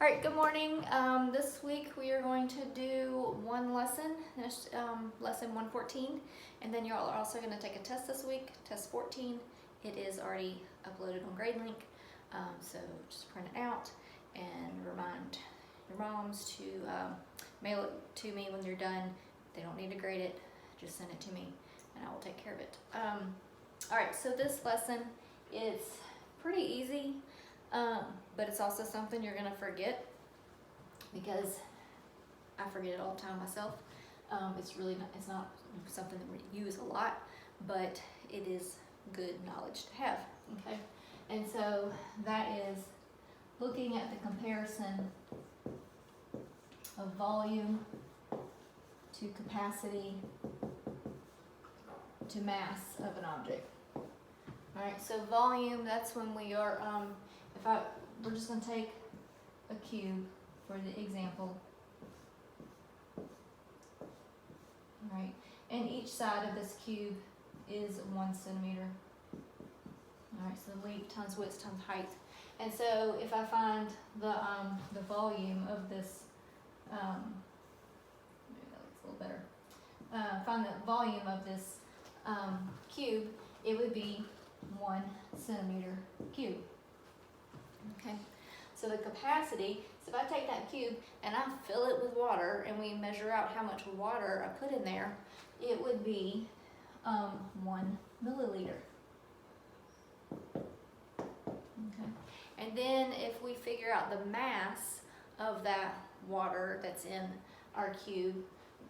All right, good morning. This week we are going to do one lesson, lesson 114, and then you're also going to take a test this week, test 14. It is already uploaded on GradeLink, so just print it out and remind your moms to mail it to me when you're done. They don't need to grade it, just send it to me and I will take care of it. All right, so this lesson is pretty easy. But it's also something you're gonna forget because I forget it all the time myself. It's not something that we use a lot, but it is good knowledge to have, okay? And so that is looking at the comparison of volume to capacity to mass of an object. All right, so volume, that's when we are, we're just going to take a cube for the example. All right, and each side of this cube is 1 centimeter. All right, so length times width times height. And so if I find the volume of this, maybe that looks a little better. Find the volume of this cube, it would be 1 centimeter cube. Okay, so the capacity, so if I take that cube and I fill it with water and we measure out how much water I put in there, it would be 1 milliliter. Okay, and then if we figure out the mass of that water that's in our cube,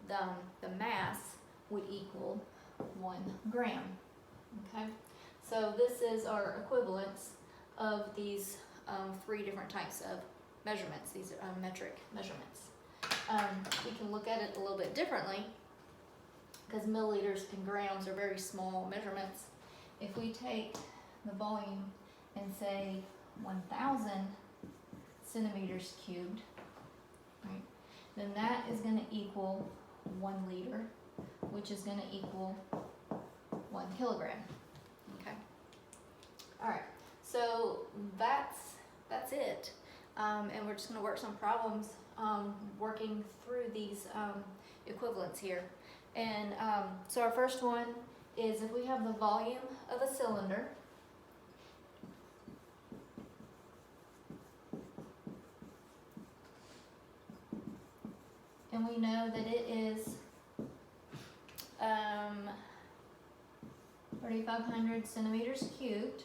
the mass would equal 1 gram. Okay, so this is our equivalence of these 3 different types of measurements. These are metric measurements. We can look at it a little bit differently because milliliters and grams are very small measurements. If we take the volume and say 1,000 centimeters cubed, right, then that is going to equal 1 liter, which is going to equal 1 kilogram. Okay. All right. So that's it, and we're just going to work some problems working through these equivalents here. And so our first one is if we have the volume of a cylinder, and we know that it is 3,500 centimeters cubed,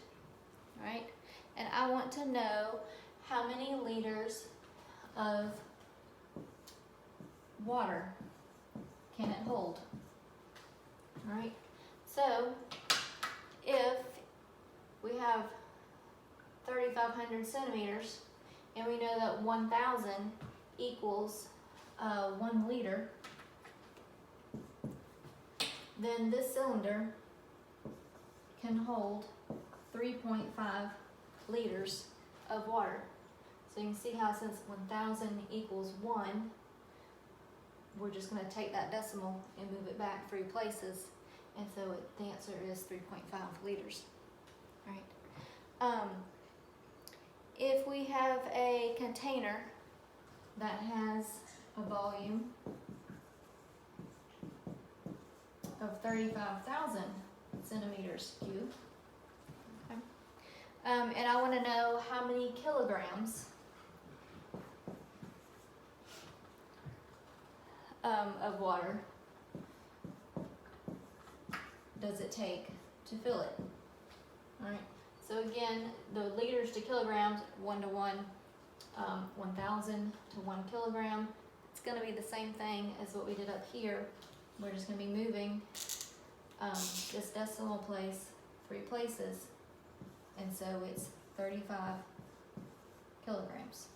right? And I want to know how many liters of water can it hold. All right, so if we have 3,500 centimeters and we know that 1,000 equals 1 liter, then this cylinder can hold 3.5 liters of water. So you can see how since 1,000 equals 1, we're just going to take that decimal and move it back 3 places. And so the answer is 3.5 liters. All right. If we have a container that has a volume of 35,000 centimeters cubed, okay, and I want to know how many kilograms of water does it take to fill it. All right, so again, the liters to kilograms, 1 to 1, 1,000 to 1 kilogram. It's going to be the same thing as what we did up here. We're just going to be moving this decimal place 3 places, and so it's 35 kilograms.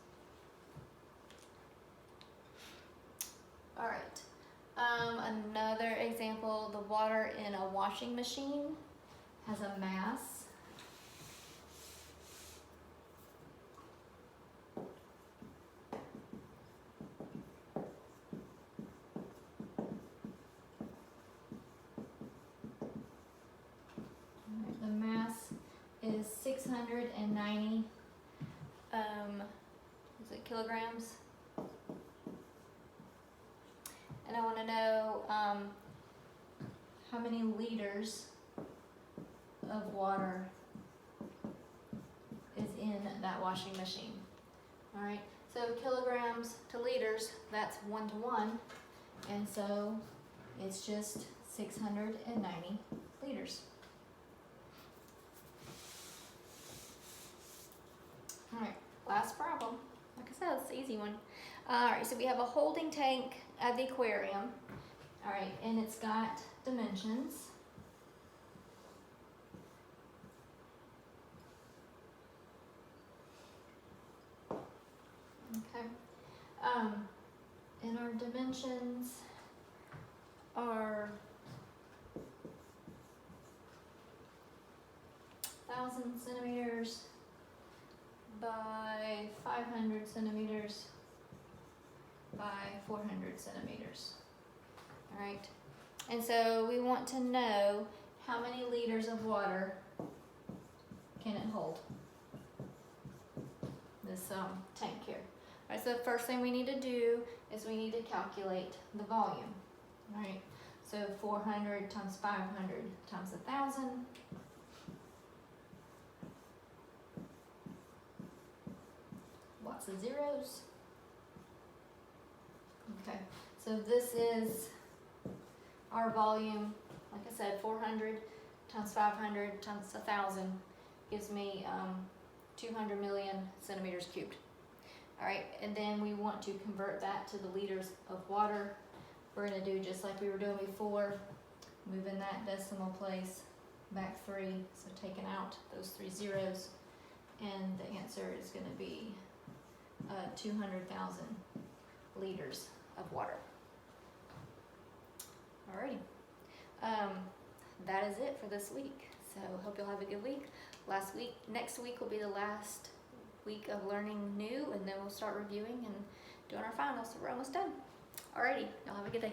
All right, another example, the water in a washing machine has a mass is 690 is it kilograms? And I want to know how many liters of water is in that washing machine. All right, so kilograms to liters, that's 1 to 1, and so it's just 690 liters. All right, last problem. Like I said, it's an easy one. All right, so we have a holding tank at the aquarium. All right, and it's got dimensions. Okay. And our dimensions are 1,000 centimeters by 500 centimeters by 400 centimeters. All right. And so we want to know how many liters of water can it hold, this tank here. All right, so the first thing we need to do is we need to calculate the volume. All right, so 400 times 500 times 1,000. Lots of zeros. Okay, so this is our volume. Like I said, 400 times 500 times 1,000 gives me 200 million centimeters cubed. All right, and then we want to convert that to the liters of water. We're going to do just like we were doing before, moving that decimal place back 3, so taking out those 3 zeros, and the answer is going to be 200,000 liters of water. Alrighty, that is it for this week. So hope you'll have a good week. Next week will be the last week of learning new, and then we'll start reviewing and doing our finals. So we're almost done. Alrighty, y'all have a good day.